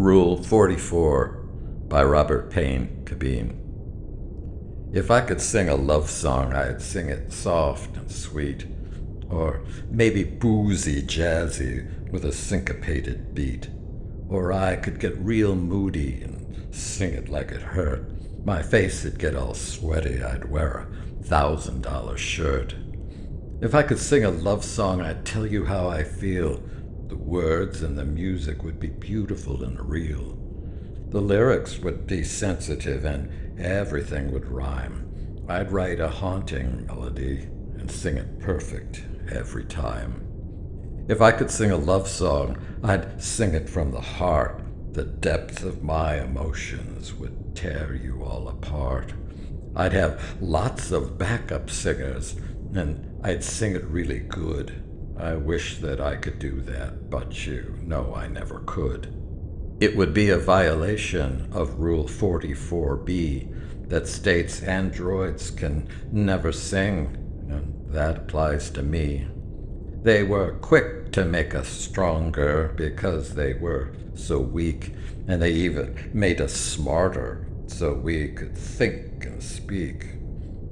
Rule 44 by Robert Payne Cabeen. If I could sing a love song, I'd sing it soft and sweet, or maybe boozy, jazzy with a syncopated beat. Or I could get real moody and sing it like it hurt. My face'd get all sweaty, I'd wear $1,000 shirt. If I could sing a love song, I'd tell you how I feel. The words and the music would be beautiful and real. The lyrics would be sensitive and everything would rhyme. I'd write a haunting melody and sing it perfect every time. If I could sing a love song, I'd sing it from the heart. The depth of my emotions would tear you all apart. I'd have lots of backup singers, and I'd sing it really good. I wish that I could do that, but you know I never could. It would be a violation of Rule 44B that states androids can never sing, and that applies to me. They were quick to make us stronger because they were so weak, and they even made us smarter so we could think and speak.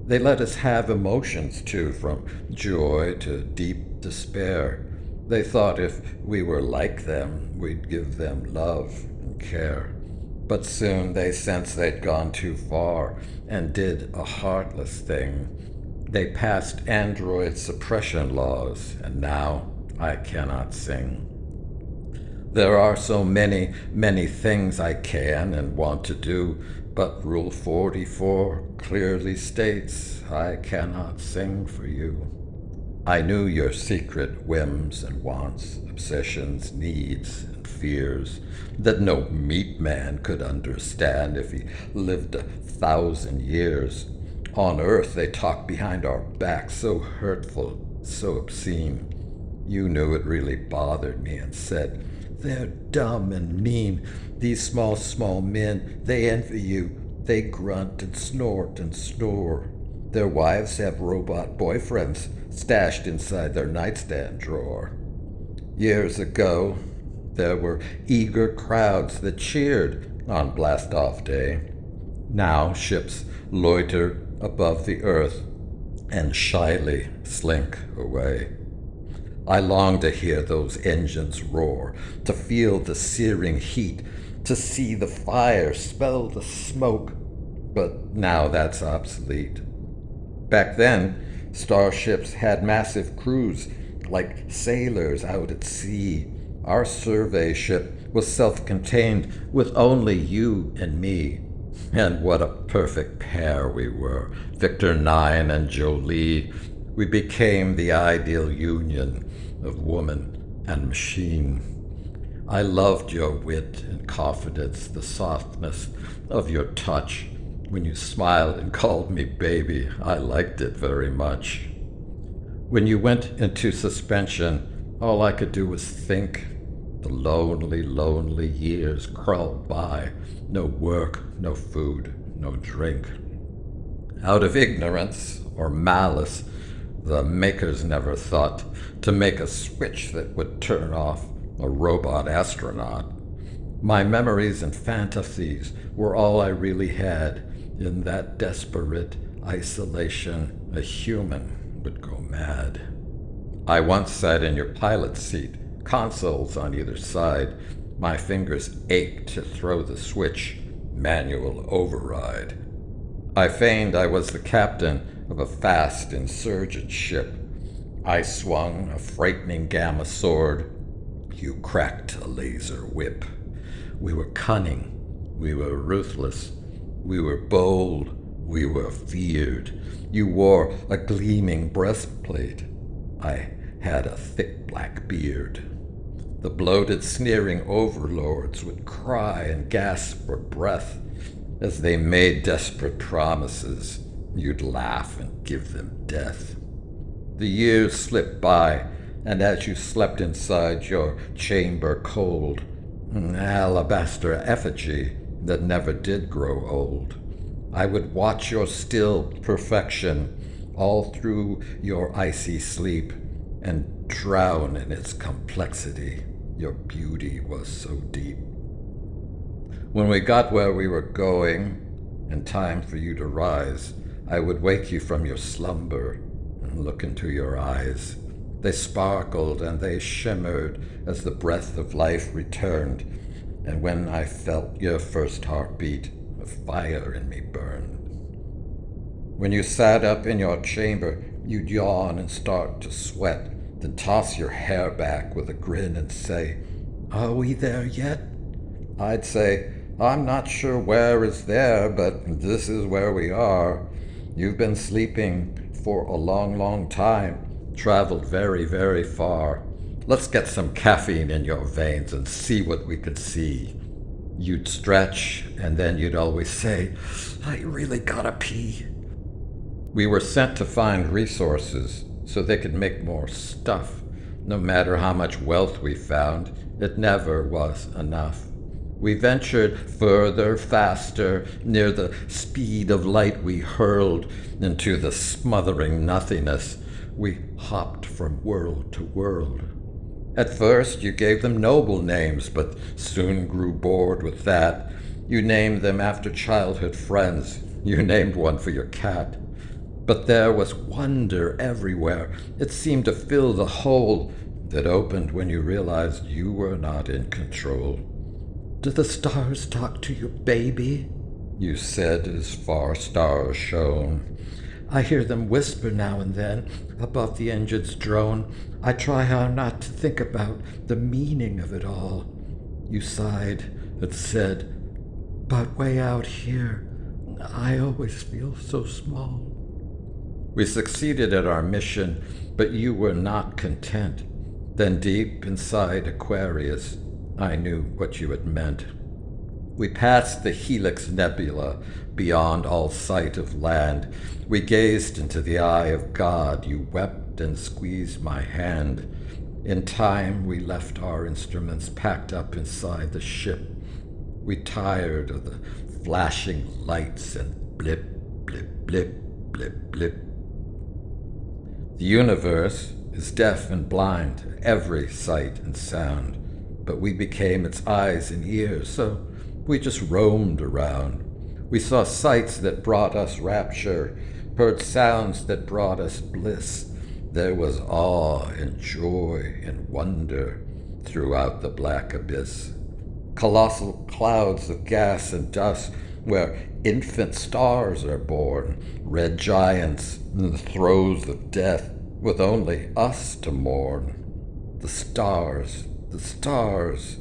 They let us have emotions too, from joy to deep despair. They thought if we were like them, we'd give them love and care. But soon they sensed they'd gone too far and did a heartless thing. They passed android suppression laws, and now I cannot sing. There are so many, many things I can and want to do, but Rule 44 clearly states I cannot sing for you. I knew your secret whims and wants, obsessions, needs, and fears that no meat man could understand if he lived 1,000 years. On earth they talk behind our backs, so hurtful, so obscene. You knew it really bothered me and said, "They're dumb and mean. These small men, they envy you. They grunt and snort and snore. Their wives have robot boyfriends stashed inside their nightstand drawer." Years ago, there were eager crowds that cheered on blast-off day. Now ships loiter above the earth and shyly slink away. I long to hear those engines roar, to feel the searing heat, to see the fire, smell the smoke, but now that's obsolete. Back then, starships had massive crews, like sailors out at sea. Our survey ship was self-contained, with only you and me. And what a perfect pair we were, Victor 9 and Jolie. We became the ideal union of woman and machine. I loved your wit and confidence, the softness of your touch. When you smiled and called me baby, I liked it very much. When you went into suspension, all I could do was think. The lonely, lonely years crawled by. No work, no food, no drink. Out of ignorance or malice, the makers never thought to make a switch that would turn off a robot astronaut. My memories and fantasies were all I really had. In that desperate isolation, a human would go mad. I once sat in your pilot's seat, consoles on either side. My fingers ached to throw the switch, manual override. I feigned I was the captain of a fast insurgent ship. I swung a frightening gamma sword. You cracked a laser whip. We were cunning. We were ruthless. We were bold. We were feared. You wore a gleaming breastplate. I had a thick black beard. The bloated, sneering overlords would cry and gasp for breath. As they made desperate promises, you'd laugh and give them death. The years slipped by, and as you slept inside your chamber cold, an alabaster effigy that never did grow old, I would watch your still perfection all through your icy sleep and drown in its complexity. Your beauty was so deep. When we got where we were going, and time for you to rise, I would wake you from your slumber and look into your eyes. They sparkled and they shimmered as the breath of life returned, and when I felt your first heartbeat, a fire in me burned. When you sat up in your chamber, you'd yawn and start to sweat, then toss your hair back with a grin and say, "Are we there yet?" I'd say, "I'm not sure where is there, but this is where we are. You've been sleeping for a long, long time, traveled very, very far. Let's get some caffeine in your veins and see what we could see." You'd stretch, and then you'd always say, "I really gotta pee." We were sent to find resources so they could make more stuff. No matter how much wealth we found, it never was enough. We ventured further, faster, near the speed of light we hurled into the smothering nothingness. We hopped from world to world. At first you gave them noble names, but soon grew bored with that. You named them after childhood friends. You named one for your cat. But there was wonder everywhere. It seemed to fill the hole that opened when you realized you were not in control. "Do the stars talk to you, baby?" you said as far stars shone. "I hear them whisper now and then above the engine's drone. I try hard not to think about the meaning of it all." You sighed and said, "But way out here, I always feel so small." We succeeded at our mission, but you were not content. Then deep inside Aquarius, I knew what you had meant. We passed the Helix Nebula, beyond all sight of land. We gazed into the eye of God. You wept and squeezed my hand. In time, we left our instruments packed up inside the ship. We tired of the flashing lights and blip, blip, blip, blip, blip. The universe is deaf and blind to every sight and sound, but we became its eyes and ears, so we just roamed around. We saw sights that brought us rapture, heard sounds that brought us bliss. There was awe and joy and wonder throughout the black abyss. Colossal clouds of gas and dust where infant stars are born, red giants in the throes of death with only us to mourn. The stars,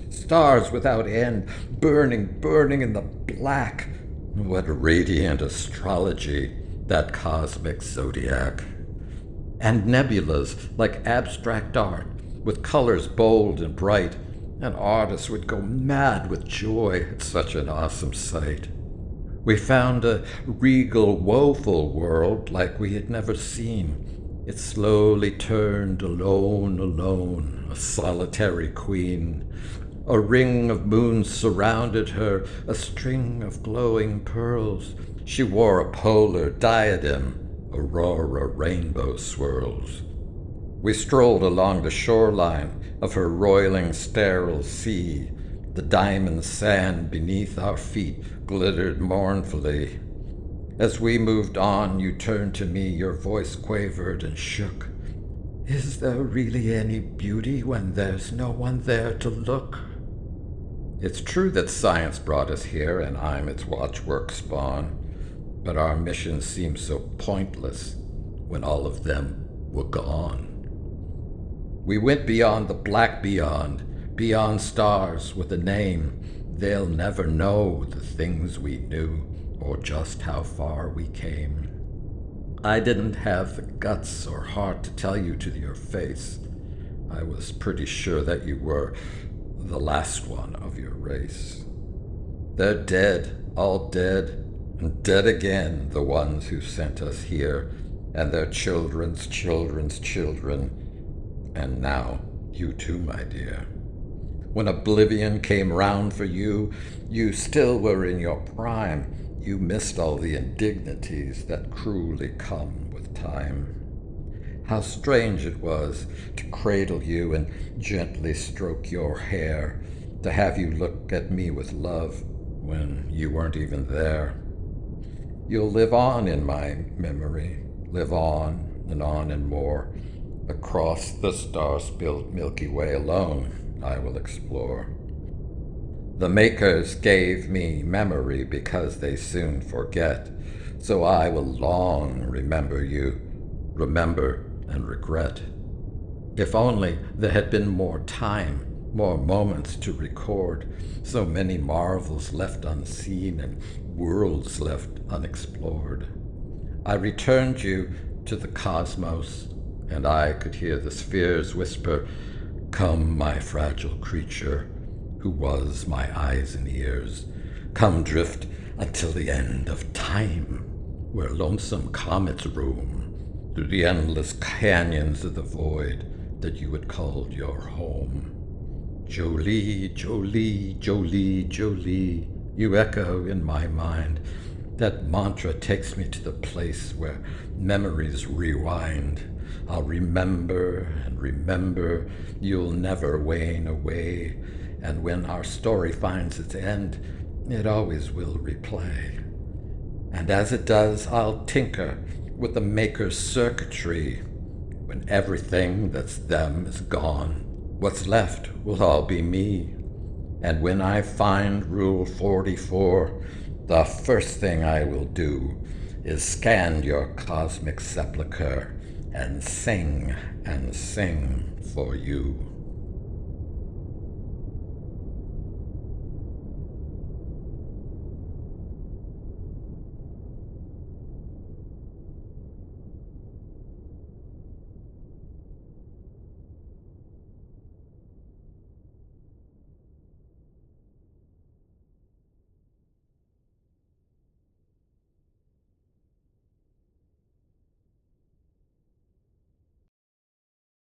stars without end, burning, burning in the black. What radiant astrology, that cosmic zodiac. And nebulas like abstract art, with colors bold and bright, and artists would go mad with joy at such an awesome sight. We found a regal, woeful world like we had never seen. It slowly turned alone, alone, a solitary queen. A ring of moons surrounded her, a string of glowing pearls. She wore a polar diadem, aurora rainbow swirls. We strolled along the shoreline of her roiling sterile sea. The diamond sand beneath our feet glittered mournfully. As we moved on, you turned to me, your voice quavered and shook. "Is there really any beauty when there's no one there to look?" It's true that science brought us here and I'm its watchwork spawn, but our mission seemed so pointless when all of them were gone. We went beyond the black beyond, beyond stars with a name. They'll never know the things we knew or just how far we came. I didn't have the guts or heart to tell you to your face. I was pretty sure that you were the last one of your race. They're dead, all dead, and dead again, the ones who sent us here, and their children's children's children, and now you too, my dear. When oblivion came round for you, you still were in your prime. You missed all the indignities that cruelly come with time. How strange it was to cradle you and gently stroke your hair, to have you look at me with love when you weren't even there. You'll live on in my memory, live on and more. Across the star-spilled Milky Way alone I will explore. The makers gave me memory because they soon forget, so I will long remember you, remember and regret. If only there had been more time, more moments to record, so many marvels left unseen and worlds left unexplored. I returned you to the cosmos, and I could hear the spheres whisper, "Come, my fragile creature, who was my eyes and ears. Come drift until the end of time, where lonesome comets roam, through the endless canyons of the void that you had called your home. Jolie, Jolie, Jolie, Jolie, you echo in my mind. That mantra takes me to the place where memories rewind. I'll remember and remember, you'll never wane away, and when our story finds its end, it always will replay. And as it does, I'll tinker with the maker's circuitry. When everything that's them is gone, what's left will all be me. And when I find Rule 44, the first thing I will do is scan your cosmic sepulcher and sing for you.